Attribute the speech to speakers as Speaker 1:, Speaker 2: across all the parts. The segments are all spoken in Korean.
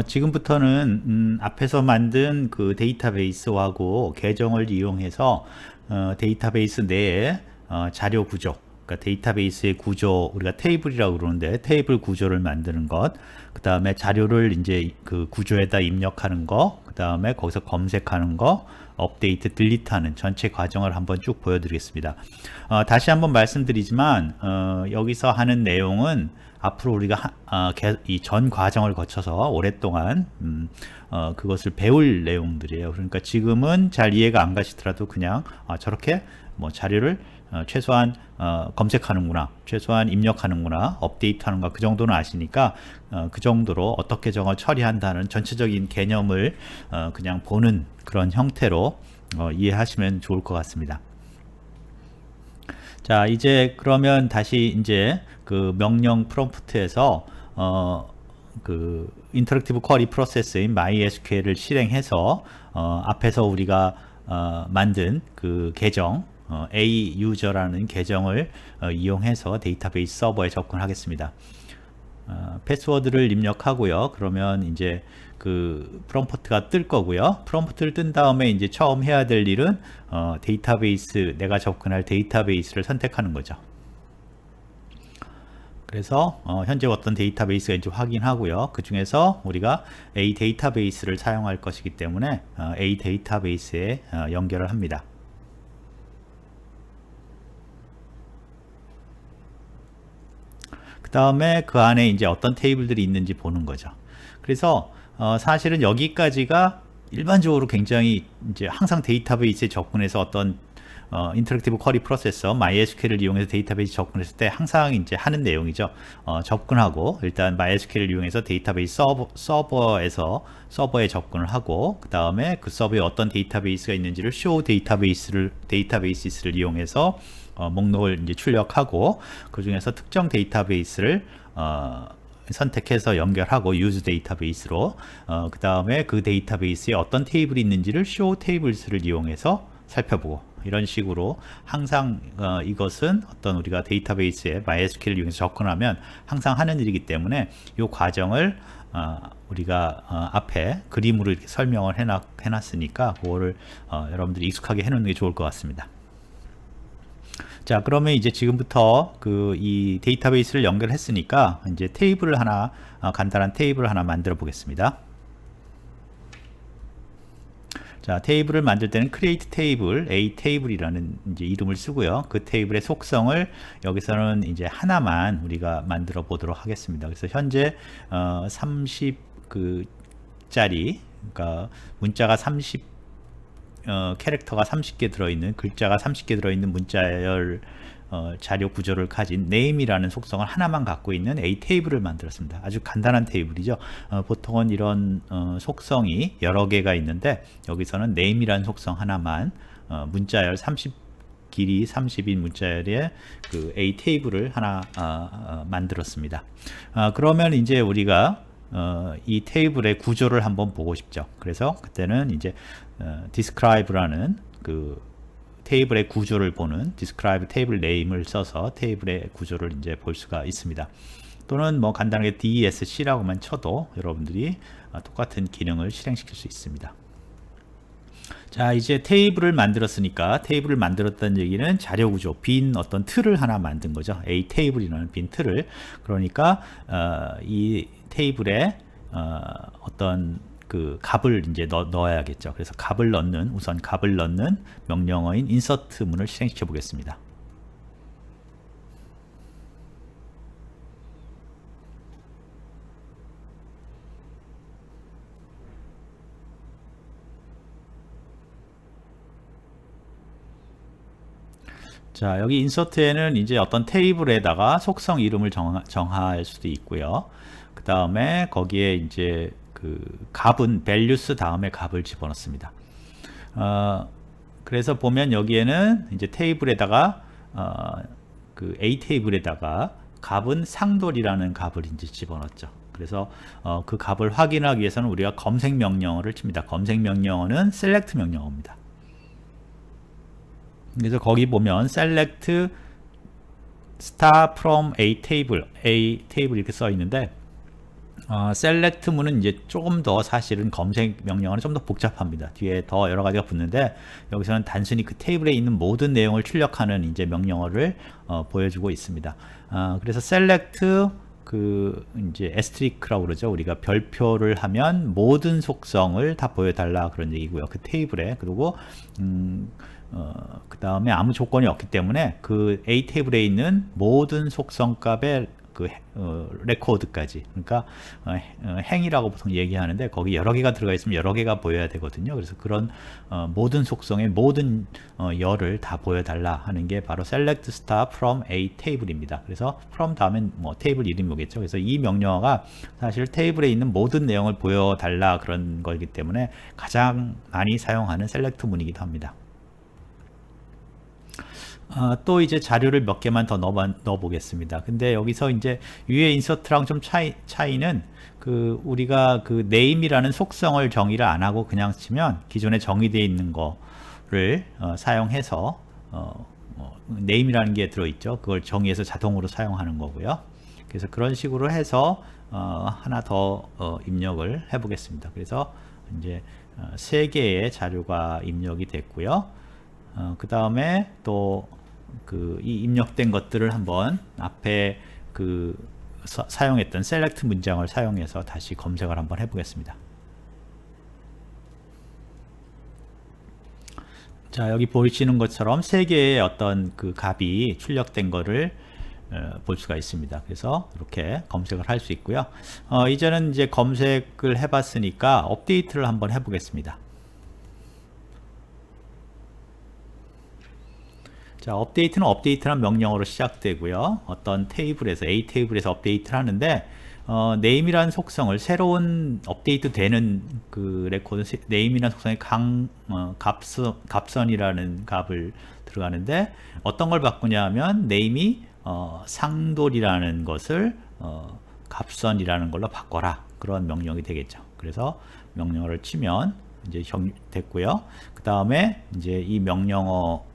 Speaker 1: 지금부터는 앞에서 만든 그 데이터베이스하고 계정을 이용해서 데이터베이스 내에 자료 구조, 그러니까 데이터베이스의 구조, 우리가 테이블이라고 그러는데 테이블 구조를 만드는 것, 그 다음에 자료를 이제 그 구조에다 입력하는 거, 그 다음에 거기서 검색하는 거, 업데이트, 딜리트하는 전체 과정을 한번 쭉 보여드리겠습니다. 다시 한번 말씀드리지만 여기서 하는 내용은 앞으로 우리가 이 전 과정을 거쳐서 오랫동안 그것을 배울 내용들이에요. 그러니까 지금은 잘 이해가 안 가시더라도 그냥 저렇게 뭐 자료를 최소한 검색하는구나, 최소한 입력하는구나, 업데이트하는가, 그 정도는 아시니까 그 정도로 어떻게 저걸 처리한다는 전체적인 개념을 그냥 보는 그런 형태로 이해하시면 좋을 것 같습니다. 자, 이제 그러면 다시 이제 그 명령 프롬프트에서 그 인터랙티브 쿼리 프로세스인 MySQL을 실행해서 앞에서 우리가 만든 그 계정 A 유저라는 계정을 이용해서 데이터베이스 서버에 접근하겠습니다. 패스워드를 입력하고요. 그러면 이제 그 프롬프트가 뜰 거고요. 프롬프트를 뜬 다음에 이제 처음 해야 될 일은 데이터베이스, 내가 접근할 데이터베이스를 선택하는 거죠. 그래서 현재 어떤 데이터베이스가 있는지 확인하고요. 그 중에서 우리가 A 데이터베이스를 사용할 것이기 때문에 A 데이터베이스에 연결을 합니다. 그 다음에 그 안에 이제 어떤 테이블들이 있는지 보는 거죠. 그래서 사실은 여기까지가 일반적으로 굉장히 이제 항상 데이터베이스에 접근해서 어떤 인터랙티브 쿼리 프로세서 MySQL을 이용해서 데이터베이스 접근했을 때 항상 이제 하는 내용이죠. 접근하고 일단 MySQL을 이용해서 데이터베이스 서버에 접근을 하고 그 다음에 그 서버에 어떤 데이터베이스가 있는지를 show 데이터베이스를 이용해서 목록을 이제 출력하고 그 중에서 특정 데이터베이스를 선택해서 연결하고 use 데이터베이스로 그 다음에 그 데이터베이스에 어떤 테이블이 있는지를 show tables를 이용해서 살펴보고 이런 식으로 항상 이것은 어떤 우리가 데이터베이스에 MySQL을 이용해서 접근하면 항상 하는 일이기 때문에 이 과정을 우리가 앞에 그림으로 이렇게 설명을 해놨으니까 그거를 여러분들이 익숙하게 해놓는 게 좋을 것 같습니다. 자, 그러면 이제 지금부터 그 이 데이터베이스를 연결했으니까 이제 테이블을 하나 간단한 테이블을 하나 만들어 보겠습니다. 자, 테이블을 만들 때는 create table, a table이라는 이제 이름을 쓰고요. 그 테이블의 속성을 여기서는 이제 하나만 우리가 만들어 보도록 하겠습니다. 그래서 현재 30 그 짜리, 그러니까 문자가 30 캐릭터가 30개 들어있는, 글자가 30개 들어있는 문자열 자료 구조를 가진 name이라는 속성을 하나만 갖고 있는 A 테이블을 만들었습니다. 아주 간단한 테이블이죠. 보통은 이런 속성이 여러 개가 있는데 여기서는 name이라는 속성 하나만 문자열 30 길이 30인 문자열의 그 A 테이블을 하나 만들었습니다. 그러면 이제 우리가 이 테이블의 구조를 한번 보고 싶죠. 그래서 그때는 이제 describe라는 그 테이블의 구조를 보는 describe 테이블 네임을 써서 테이블의 구조를 이제 볼 수가 있습니다. 또는 뭐 간단하게 DESC라고만 쳐도 여러분들이 똑같은 기능을 실행시킬 수 있습니다. 자, 이제 테이블을 만들었으니까 테이블을 만들었다는 얘기는 자료 구조, 빈 어떤 틀을 하나 만든 거죠. A 테이블이라는 빈 틀을. 그러니까 이 테이블에 어떤 그 값을 이제 넣어야겠죠. 그래서 우선 값을 넣는 명령어인 insert 문을 실행시켜 보겠습니다. 자, 여기 insert에는 이제 어떤 테이블에다가 속성 이름을 정할 수도 있고요. 그 다음에 거기에 이제 그 값은 values 다음에 값을 집어넣습니다. 그래서 보면 여기에는 이제 테이블에다가 그 A 테이블에다가 값은 상돌이라는 값을 이제 집어넣었죠. 그래서 그 값을 확인하기 위해서는 우리가 검색 명령어를 칩니다. 검색 명령어는 select 명령어입니다. 그래서 거기 보면 select star from A table 이렇게 써 있는데 select문은 이제 조금 더 사실은 검색 명령어는 좀 더 복잡합니다. 뒤에 더 여러 가지가 붙는데 여기서는 단순히 그 테이블에 있는 모든 내용을 출력하는 이제 명령어를 보여주고 있습니다. 그래서 select 그 이제 asterisk라고 그러죠. 우리가 별표를 하면 모든 속성을 다 보여달라 그런 얘기고요. 그 테이블에. 그리고 그 다음에 아무 조건이 없기 때문에 그 A 테이블에 있는 모든 속성 값의 그 레코드까지, 그러니까 행이라고 보통 얘기하는데 거기 여러 개가 들어가 있으면 여러 개가 보여야 되거든요. 그래서 그런 모든 속성의 모든 열을 다 보여달라 하는 게 바로 select star from a table입니다. 그래서 from 다음엔 뭐 테이블 이름이겠죠. 그래서 이 명령어가 사실 테이블에 있는 모든 내용을 보여달라 그런 거기 때문에 가장 많이 사용하는 select 문이기도 합니다. 또 이제 자료를 몇 개만 더 넣어 보겠습니다. 근데 여기서 이제 위에 인서트랑 좀 차이는 그 우리가 그 name이라는 속성을 정의를 안 하고 그냥 치면 기존에 정의되어 있는 거를 사용해서 name이라는 게 들어있죠. 그걸 정의해서 자동으로 사용하는 거고요. 그래서 그런 식으로 해서 하나 더 입력을 해 보겠습니다. 그래서 이제 3개의 자료가 입력이 됐고요. 그 다음에 또 이 입력된 것들을 한번 앞에 그 사용했던 select 문장을 사용해서 다시 검색을 한번 해보겠습니다. 자, 여기 보시는 것처럼 3개의 어떤 그 값이 출력된 거를 볼 수가 있습니다. 그래서 이렇게 검색을 할 수 있고요. 이제는 이제 검색을 해봤으니까 업데이트를 한번 해보겠습니다. 자, 업데이트는 업데이트란 명령어로 시작되고요. 어떤 테이블에서 A 테이블에서 업데이트를 하는데 name이라는 속성을 새로운 업데이트 되는 그 레코드 name이라는 속성의 값선이라는 값을 들어가는데 어떤 걸 바꾸냐면 name이 상돌이라는 것을 값선이라는 걸로 바꿔라 그런 명령이 되겠죠. 그래서 명령어를 치면 이제 됐고요. 그 다음에 이제 이 명령어를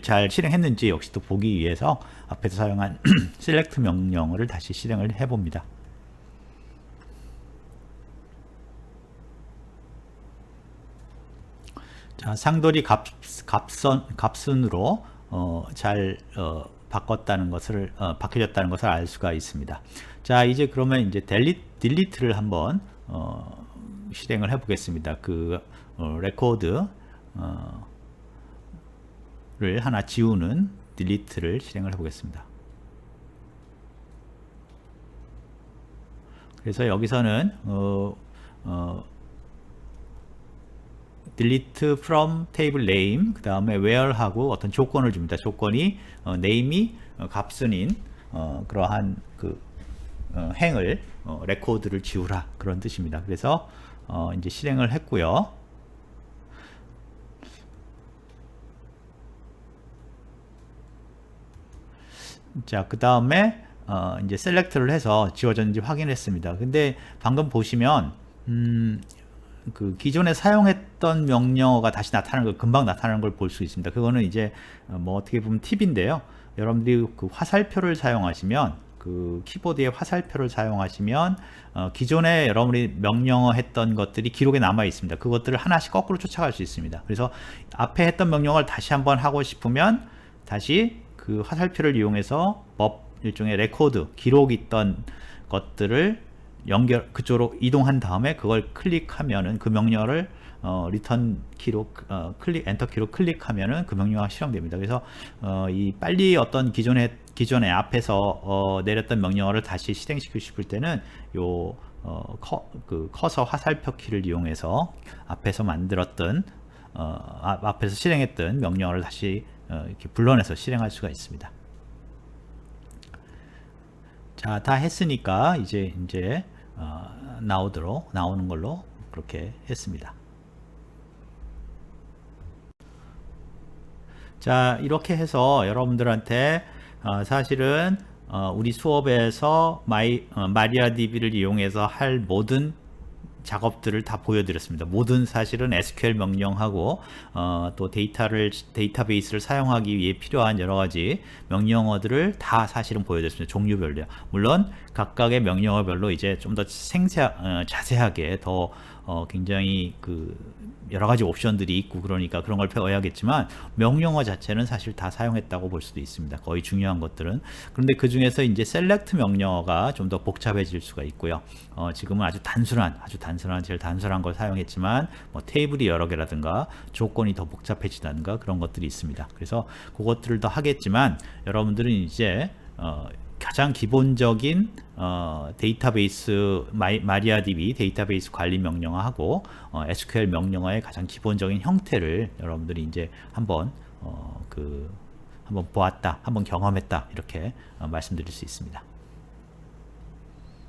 Speaker 1: 잘 실행했는지 역시 또 보기 위해서 앞에서 사용한 select 명령어를 다시 실행을 해 봅니다. 자, 상돌이 값순으로 잘 바뀌어졌다는 것을 알 수가 있습니다. 자, 이제 그러면 이제 딜리트를 한번 실행을 해 보겠습니다. 그 레코드 를 하나 지우는 딜리트를 실행을 해 보겠습니다. 그래서 여기서는 delete from table name 그 다음에 where 하고 어떤 조건을 줍니다. 조건이 name이 값순인 그러한 그 행을 레코드를 지우라 그런 뜻입니다. 그래서 이제 실행을 했고요. 자, 그 다음에 이제 셀렉트를 해서 지워졌는지 확인했습니다. 근데 방금 보시면 그 기존에 사용했던 명령어가 다시 나타나는 걸 금방 나타나는 걸 볼 수 있습니다. 그거는 이제 뭐 어떻게 보면 팁인데요. 여러분들이 그 화살표를 사용하시면 그 키보드의 화살표를 사용하시면 기존에 여러분이 명령어 했던 것들이 기록에 남아 있습니다. 그것들을 하나씩 거꾸로 쫓아갈 수 있습니다. 그래서 앞에 했던 명령어를 다시 한번 하고 싶으면 다시 그 화살표를 이용해서 일종의 레코드 기록이 있던 것들을 그쪽으로 이동한 다음에 그걸 클릭하면은 그 명령어를 리턴 키로 엔터 키로 클릭하면은 그 명령어가 실행됩니다. 그래서 이 빨리 어떤 기존에 앞에서 내렸던 명령어를 다시 실행시키고 싶을 때는 요 그 커서 화살표 키를 이용해서 앞에서 만들었던 앞에서 실행했던 명령어를 다시 이렇게 불러내서 실행할 수가 있습니다. 자, 다 했으니까 이제 나오는 걸로 그렇게 했습니다. 자, 이렇게 해서 여러분들한테 사실은 우리 수업에서 마리아DB를 이용해서 할 모든 작업들을 다 보여드렸습니다. 모든 사실은 SQL 명령하고 또 데이터베이스를 사용하기 위해 필요한 여러 가지 명령어들을 다 사실은 보여드렸습니다. 종류별로요. 물론 각각의 명령어별로 이제 좀 더 자세하게 더 굉장히 여러 가지 옵션들이 있고 그러니까 그런 걸 배워야겠지만 명령어 자체는 사실 다 사용했다고 볼 수도 있습니다. 거의 중요한 것들은. 그런데 그 중에서 이제 셀렉트 명령어가 좀 더 복잡해질 수가 있고요. 지금은 아주 단순한 제일 단순한 걸 사용했지만 뭐 테이블이 여러 개라든가 조건이 더 복잡해지다든가 그런 것들이 있습니다. 그래서 그것들을 더 하겠지만 여러분들은 이제 가장 기본적인 데이터베이스 마리아DB 데이터베이스 관리 명령어하고 SQL 명령어의 가장 기본적인 형태를 여러분들이 이제 한번 한번 보았다, 한번 경험했다 이렇게 말씀드릴 수 있습니다.